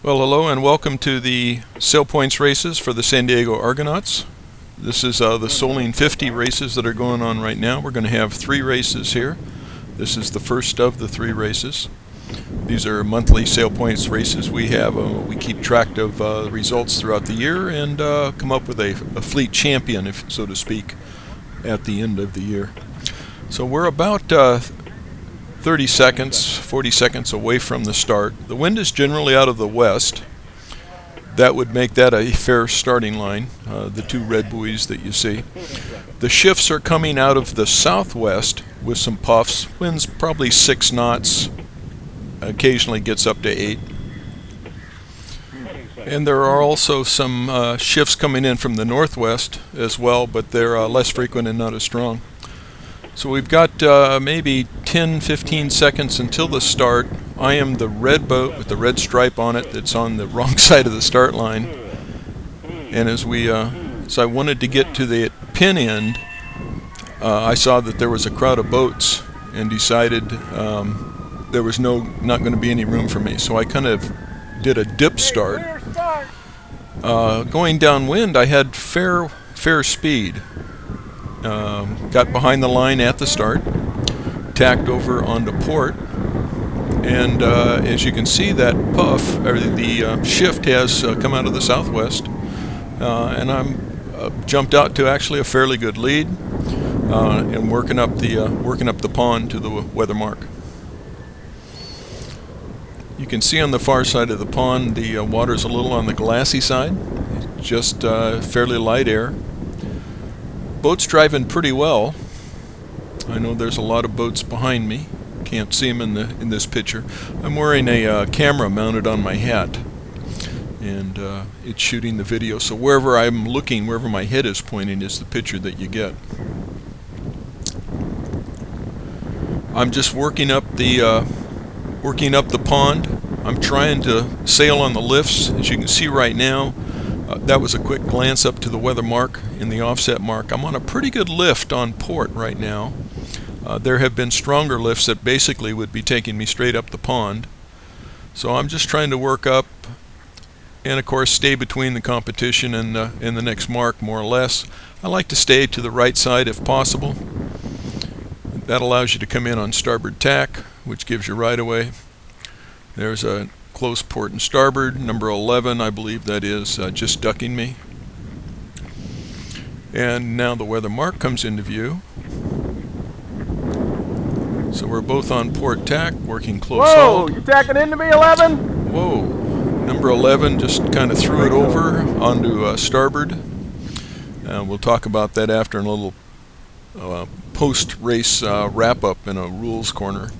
Well, hello and welcome to the Sail Points races for the San Diego Argonauts. This is the Sail 50 races that are going on right now. We're going to have 3 races here. This is the first of the 3 races. These are monthly Sail Points races we have. We keep track of results throughout the year and come up with a fleet champion, if so to speak, at the end of the year. So we're about 30 seconds, 40 seconds away from the start. The wind is generally out of the west. That would make that a fair starting line, the 2 red buoys that you see. The shifts are coming out of the southwest with some puffs. Wind's probably 6 knots, occasionally gets up to 8. And there are also some shifts coming in from the northwest as well, but they're less frequent and not as strong. So we've got maybe 10-15 seconds until the start. I am the red boat with the red stripe on it that's on the wrong side of the start line. And as I wanted to get to the pin end, I saw that there was a crowd of boats and decided there was not going to be any room for me. So I kind of did a dip start. Going downwind, I had fair speed. Got behind the line at the start, tacked over onto port, and as you can see, that puff, or the shift has come out of the southwest, and I'm jumped out to actually a fairly good lead, and working up the pond to the weather mark. You can see on the far side of the pond the water's a little on the glassy side, just fairly light air. Boat's driving pretty well. I know there's a lot of boats behind me. Can't see them in this picture. I'm wearing a camera mounted on my hat, and it's shooting the video. So wherever I'm looking, wherever my head is pointing, is the picture that you get. I'm just working up the pond. I'm trying to sail on the lifts, as you can see right now. That was a quick glance up to the weather mark and the offset mark. I'm on a pretty good lift on port right now. There have been stronger lifts that basically would be taking me straight up the pond. So I'm just trying to work up and of course stay between the competition and the next mark, more or less. I like to stay to the right side if possible. That allows you to come in on starboard tack, which gives you right away. There's a close port and starboard, number 11, I believe that is, just ducking me. And now the weather mark comes into view. So we're both on port tack, working close haul. Whoa, you tacking into me, 11? Whoa, number 11 just kind of threw it over onto starboard. We'll talk about that after in a little post-race wrap-up in a rules corner.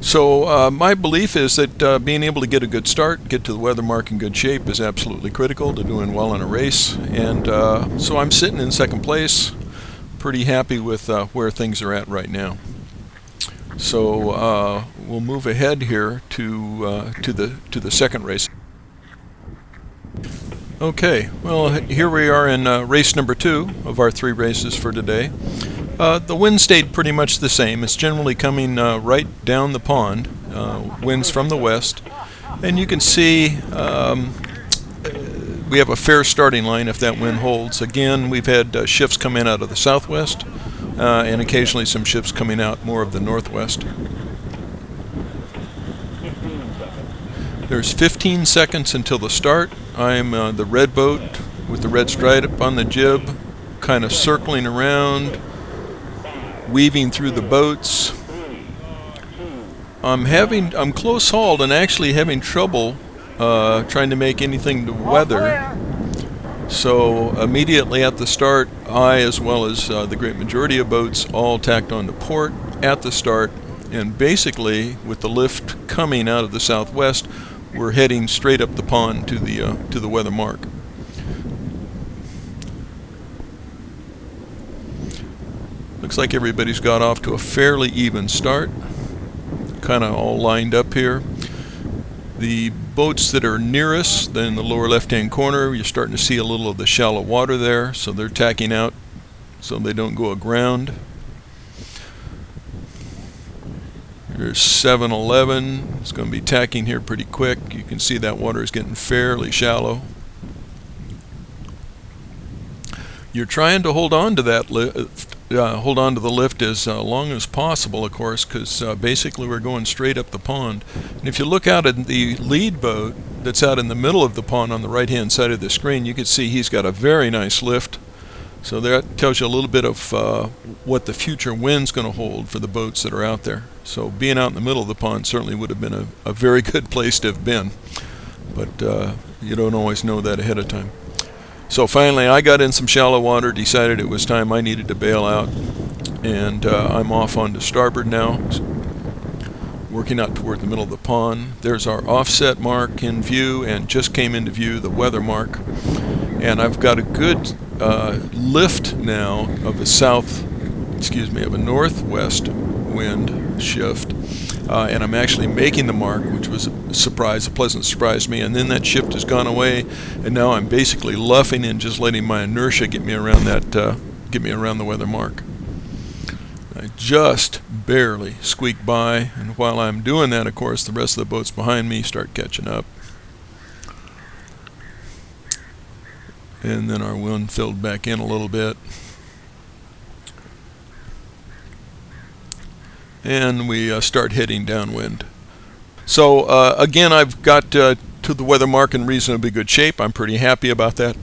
So my belief is that being able to get a good start, get to the weather mark in good shape is absolutely critical to doing well in a race. And so I'm sitting in second place, pretty happy with where things are at right now. So we'll move ahead here to the second race. Okay, well here we are in race number 2 of our 3 races for today. The wind stayed pretty much the same. It's generally coming right down the pond, winds from the west, and you can see we have a fair starting line if that wind holds. Again, we've had shifts come in out of the southwest and occasionally some shifts coming out more of the northwest. There's 15 seconds until the start. I'm the red boat with the red stripe on the jib, kind of circling around, weaving through the boats. I'm close hauled and actually having trouble trying to make anything to weather. So immediately at the start, I, as well as the great majority of boats, all tacked onto port at the start, and basically with the lift coming out of the southwest, we're heading straight up the pond to the weather mark. Looks like everybody's got off to a fairly even start, kind of all lined up here. The boats that are nearest, then in the lower left-hand corner, you're starting to see a little of the shallow water there, so they're tacking out so they don't go aground. There's 711. It's going to be tacking here pretty quick. You can see that water is getting fairly shallow. You're trying to hold on to that hold on to the lift as long as possible, of course, because basically we're going straight up the pond. And if you look out at the lead boat that's out in the middle of the pond on the right hand side of the screen, you can see he's got a very nice lift. So that tells you a little bit of what the future wind's going to hold for the boats that are out there. So being out in the middle of the pond certainly would have been a very good place to have been, but you don't always know that ahead of time. So finally I got in some shallow water, decided it was time I needed to bail out, and I'm off onto starboard now, working out toward the middle of the pond. There's our offset mark in view, and just came into view the weather mark. And I've got a good lift now of a northwest wind shift, and I'm actually making the mark, which was a pleasant surprise to me. And then that shift has gone away, and now I'm basically luffing and just letting my inertia get me around the weather mark. I just barely squeak by, and while I'm doing that, of course, the rest of the boats behind me start catching up. And then our wind filled back in a little bit. And we start heading downwind. So again, I've got to the weather mark in reasonably good shape. I'm pretty happy about that.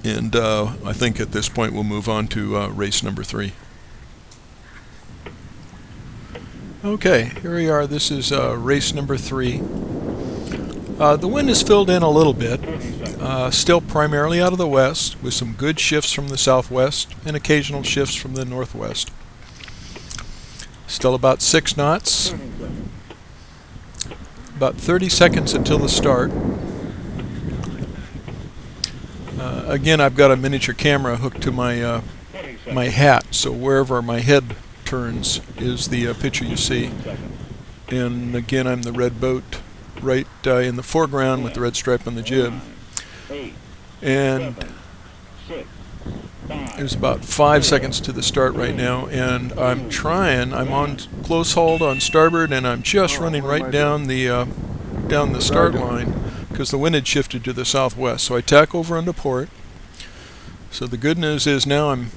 And I think at this point we'll move on to race number 3. Okay, here we are. This is race number 3. The wind is filled in a little bit. Still primarily out of the west, with some good shifts from the southwest and occasional shifts from the northwest. Still about 6 knots. About 30 seconds until the start. Again, I've got a miniature camera hooked to my my hat, so wherever my head turns is the picture you see. And again, I'm the red boat right in the foreground with the red stripe on the jib. And there's about 5 seconds to the start right now, and I'm on close hauled on starboard, and I'm just running right down the start line because the wind had shifted to the southwest. So I tack over onto port. So the good news is now I'm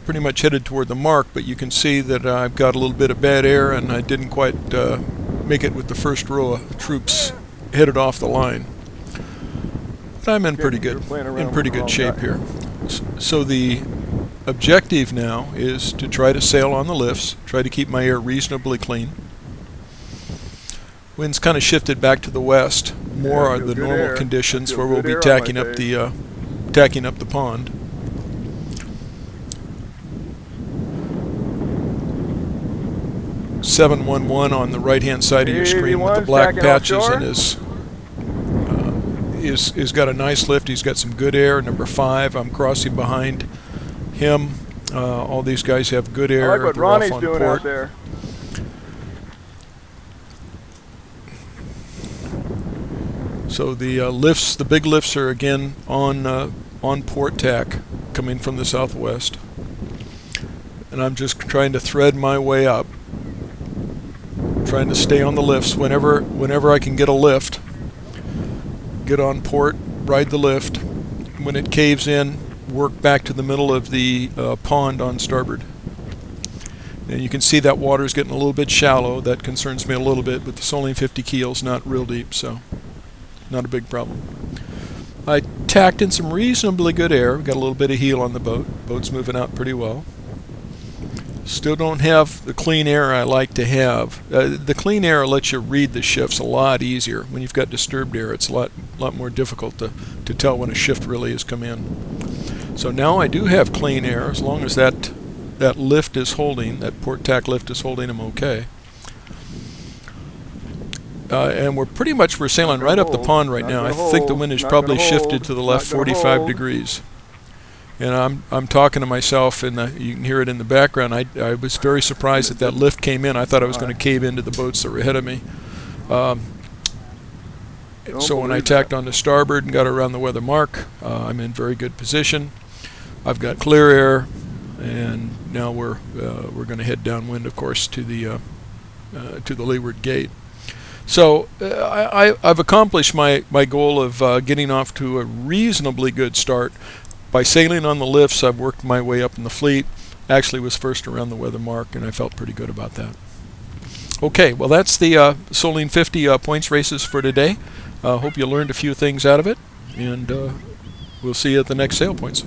pretty much headed toward the mark, but you can see that I've got a little bit of bad air, and I didn't quite make it with the first row of troops headed off the line. But I'm in pretty good shape here. So the objective now is to try to sail on the lifts, try to keep my air reasonably clean. Wind's kind of shifted back to the west, more are the normal conditions where we'll be tacking up the pond. .711 on the right-hand side of your screen with the black patches, and is got a nice lift. He's got some good air. Number 5, I'm crossing behind him. All these guys have good air. I like what Ronnie's doing out there. So the lifts, the big lifts, are again on port tack, coming from the southwest, and I'm just trying to thread my way up, trying to stay on the lifts whenever I can get a lift. Get on port, ride the lift. When it caves in, work back to the middle of the pond on starboard. And you can see that water's getting a little bit shallow. That concerns me a little bit, but the Sail 50 keel's not real deep, so not a big problem. I tacked in some reasonably good air. We've got a little bit of heel on the boat. Boat's moving out pretty well. Still don't have the clean air I like to have. The clean air lets you read the shifts a lot easier. When you've got disturbed air, it's a lot more difficult to tell when a shift really has come in. So now I do have clean air, as long as that lift is holding, that port tack lift is holding, I'm okay. And we're sailing right up the pond right now. I think the wind has probably shifted to the left 45 degrees. And I'm talking to myself, and you can hear it in the background. I was very surprised that lift came in. I thought I was going to cave into the boats that were ahead of me. So when I tacked on to starboard and got around the weather mark, I'm in very good position. I've got clear air, and now we're going to head downwind, of course, to the to the leeward gate. So I've accomplished my goal of getting off to a reasonably good start. By sailing on the lifts, I've worked my way up in the fleet. Actually was first around the weather mark, and I felt pretty good about that. Okay, well that's the Soling 50 points races for today. Hope you learned a few things out of it, and we'll see you at the next Sail Points.